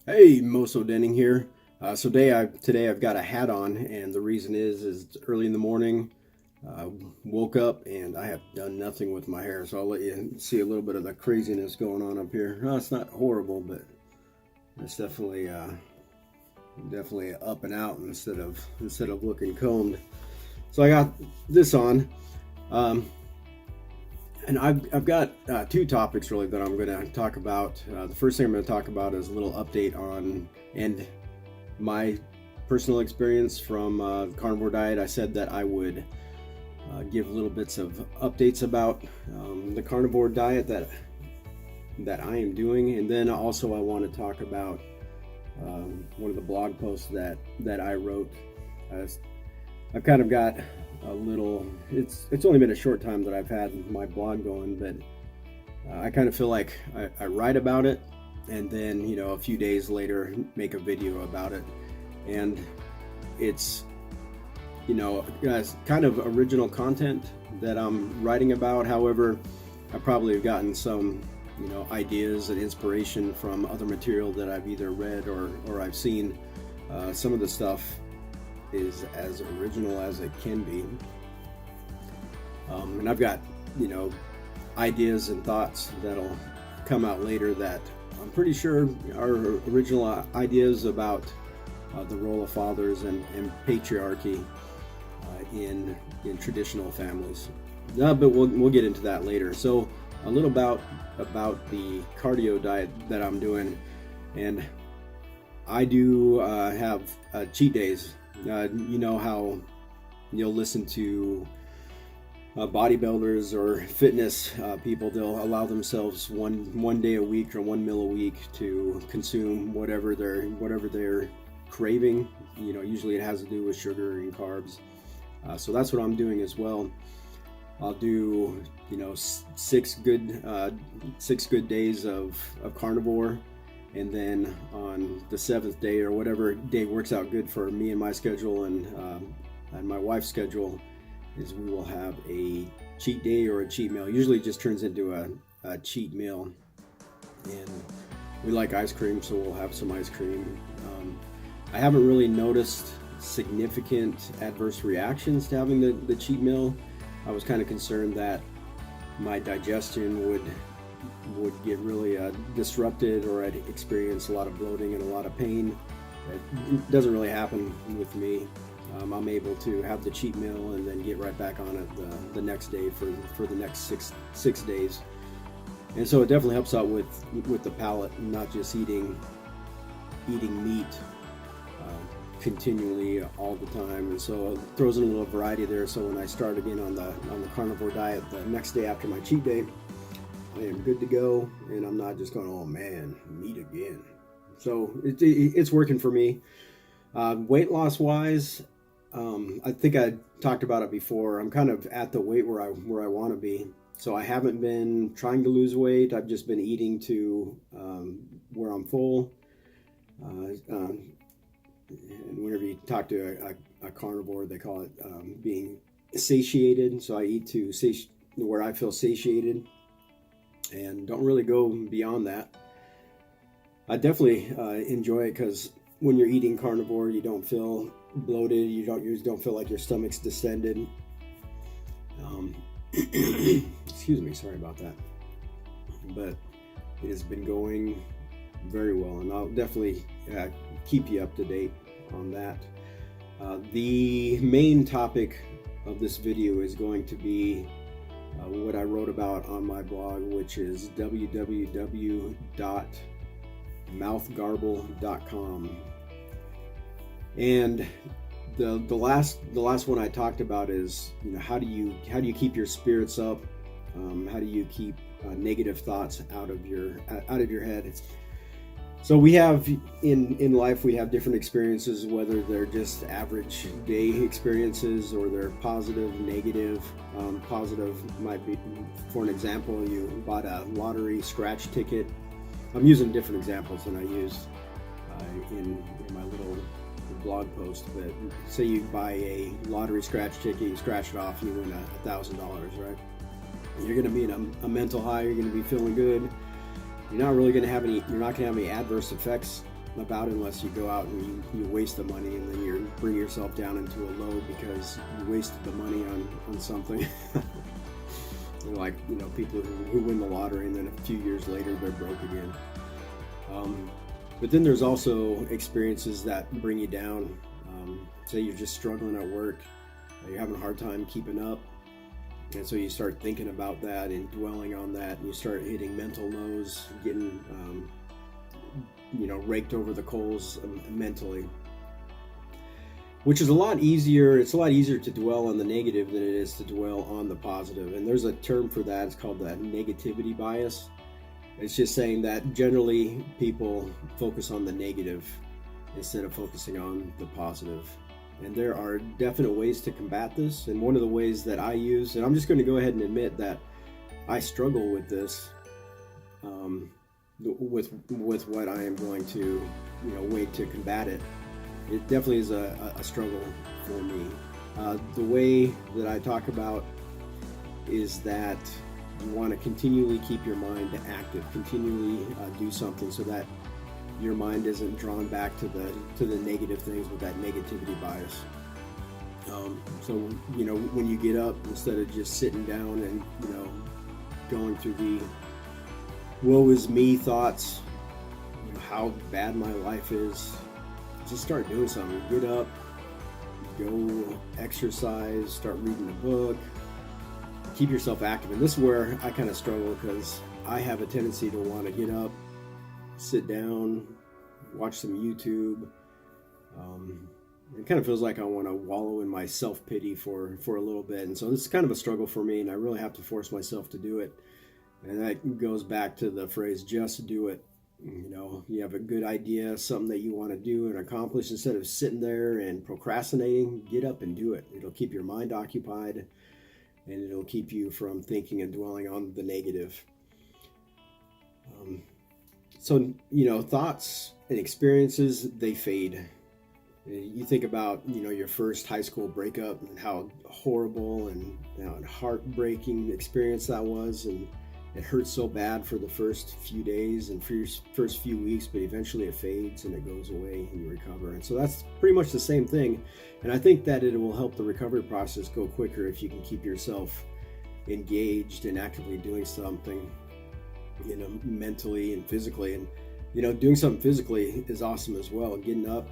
Hey, Moso Denning here. Today I've got a hat on, and the reason is it's early in the morning. I woke up and I have done nothing with my hair, so I'll let you see a little bit of the craziness going on up here. No, it's not horrible, but it's definitely up and out instead of looking combed. So I got this on, um, and I've got two topics really that I'm going to talk about. The first thing I'm going to talk about is a little update on and my personal experience from carnivore diet. I said that I would give little bits of updates about the carnivore diet that I am doing, and then also I want to talk about one of the blog posts that I wrote. Uh, I've kind of got a little. It's only been a short time that I've had my blog going, but I kind of feel like I write about it, and then a few days later make a video about it, and it's kind of original content that I'm writing about. However, I probably have gotten some ideas and inspiration from other material that I've either read or I've seen. Some of the stuff is as original as it can be, and I've got ideas and thoughts that'll come out later that I'm pretty sure are original ideas about the role of fathers and patriarchy in traditional families. But we'll get into that later. So a little about the cardio diet that I'm doing, and I do have cheat days. You know how you'll listen to bodybuilders or fitness people, they'll allow themselves one day a week or one meal a week to consume whatever they're craving. Usually it has to do with sugar and carbs. So that's what I'm doing as well. I'll do 6 good days of carnivore, and then on the seventh day or whatever day works out good for me and my schedule and my wife's schedule is we will have a cheat day or a cheat meal. Usually it just turns into a cheat meal, and we like ice cream, so we'll have some ice cream. I haven't really noticed significant adverse reactions to having the cheat meal. I was kind of concerned that my digestion would get really disrupted, or I'd experience a lot of bloating and a lot of pain. It doesn't really happen with me. I'm able to have the cheat meal and then get right back on it the next day for the next six days. And so it definitely helps out with the palate, not just eating meat continually all the time. And so it throws in a little variety there. So when I start again on the carnivore diet the next day after my cheat day, I am good to go, and I'm not just going, oh man, meat again. So it's working for me. Weight loss wise, I think I talked about it before. I'm kind of at the weight where I want to be. So I haven't been trying to lose weight. I've just been eating to where I'm full. And whenever you talk to a carnivore, they call it being satiated. So I eat to where I feel satiated, and don't really go beyond that. I definitely enjoy it because when you're eating carnivore, you don't feel bloated. You don't feel like your stomach's distended. Excuse me, sorry about that. But it has been going very well, and I'll definitely keep you up to date on that. The main topic of this video is going to be what I wrote about on my blog, which is www.mouthgarble.com. And the last one I talked about is how do you keep your spirits up? How do you keep negative thoughts out of your head? So we have in life, we have different experiences, whether they're just average day experiences or they're positive, negative. Positive might be, for an example, you bought a lottery scratch ticket. I'm using different examples than I used in my little blog post, but say you buy a lottery scratch ticket, you scratch it off, you win $1,000, right? You're going to be in a mental high. You're going to be feeling good. You're not going to have any adverse effects about unless you go out and you waste the money, and then you bring yourself down into a low because you wasted the money on something. Like, people who win the lottery and then a few years later they're broke again. But then there's also experiences that bring you down. Say you're just struggling at work, you're having a hard time keeping up, and so you start thinking about that and dwelling on that, and you start hitting mental lows, getting raked over the coals mentally, which is a lot easier. It's a lot easier to dwell on the negative than it is to dwell on the positive. And there's a term for that. It's called the negativity bias. It's just saying that generally people focus on the negative instead of focusing on the positive. And there are definite ways to combat this. And one of the ways that I use, and I'm just going to go ahead and admit that I struggle with this, with what I am going to, way to combat it. It definitely is a struggle for me. The way that I talk about is that you want to continually keep your mind active, continually do something so that your mind isn't drawn back to the negative things with that negativity bias. So when you get up, instead of just sitting down and going through the woe is me thoughts, how bad my life is, just start doing something. Get up, go exercise, start reading a book, keep yourself active. And this is where I kind of struggle, because I have a tendency to want to get up, sit down, watch some YouTube. It kind of feels like I want to wallow in my self-pity for a little bit. And so this is kind of a struggle for me, and I really have to force myself to do it. And that goes back to the phrase, just do it. You have a good idea, something that you want to do and accomplish, instead of sitting there and procrastinating, get up and do it. It'll keep your mind occupied, and it'll keep you from thinking and dwelling on the negative. So thoughts and experiences, they fade. You think about, your first high school breakup and how horrible and heartbreaking experience that was, and it hurts so bad for the first few days and for your first few weeks, but eventually it fades and it goes away and you recover. And so that's pretty much the same thing. And I think that it will help the recovery process go quicker if you can keep yourself engaged and actively doing something, mentally and physically. And, doing something physically is awesome as well. Getting up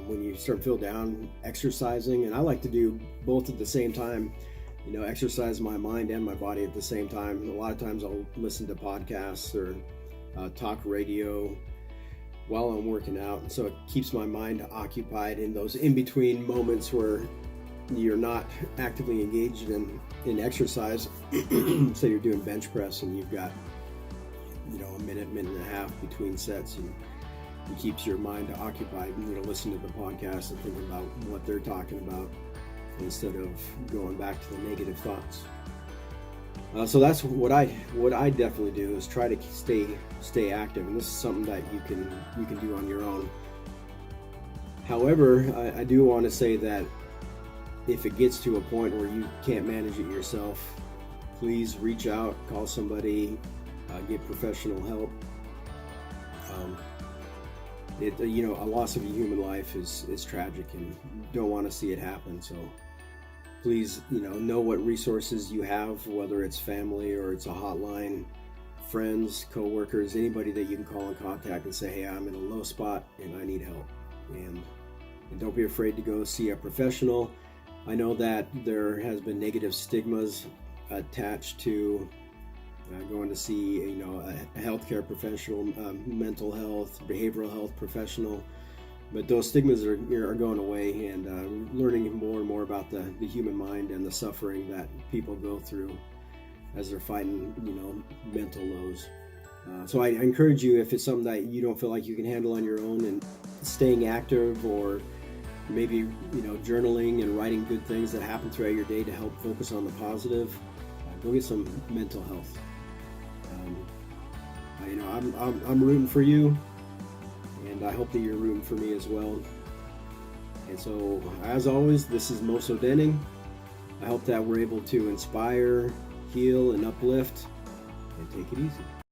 when you start to feel down, exercising. And I like to do both at the same time. Exercise my mind and my body at the same time. A lot of times I'll listen to podcasts or talk radio while I'm working out. And so it keeps my mind occupied in those in-between moments where you're not actively engaged in exercise. So you're doing bench press and you've got, a minute and a half between sets, and it keeps your mind occupied, and listening to the podcast and thinking about what they're talking about, instead of going back to the negative thoughts. So that's what I definitely do, is try to stay active, and this is something that you can do on your own. However, I do want to say that if it gets to a point where you can't manage it yourself, please reach out, call somebody, get professional help. A loss of a human life is tragic, and you don't want to see it happen. So please, know what resources you have, whether it's family or it's a hotline, friends, co-workers, anybody that you can call and contact and say, hey, I'm in a low spot and I need help. And don't be afraid to go see a professional. I know that there has been negative stigmas attached to going to see a healthcare professional, mental health, behavioral health professional, but those stigmas are going away, and learning more and more about the human mind and the suffering that people go through as they're fighting mental lows. So I encourage you, if it's something that you don't feel like you can handle on your own, and staying active, or maybe journaling and writing good things that happen throughout your day to help focus on the positive, go get some mental health. I'm rooting for you, and I hope that you're rooting for me as well. And so, as always, this is Moso Denning. I hope that we're able to inspire, heal, and uplift, and take it easy.